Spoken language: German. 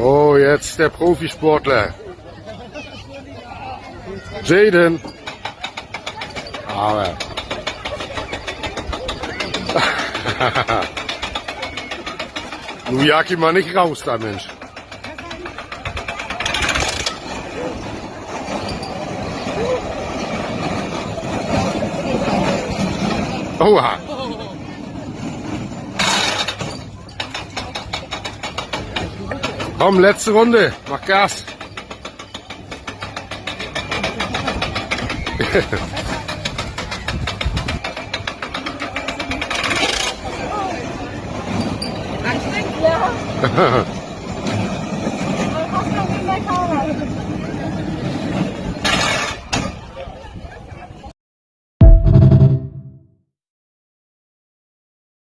Oh, jetzt der Profisportler. Jaden. Aber. Nun jag ihn mal nicht raus, da Mensch. Oha. Komm, letzte Runde. Mach Gas. Anstrengend, ja.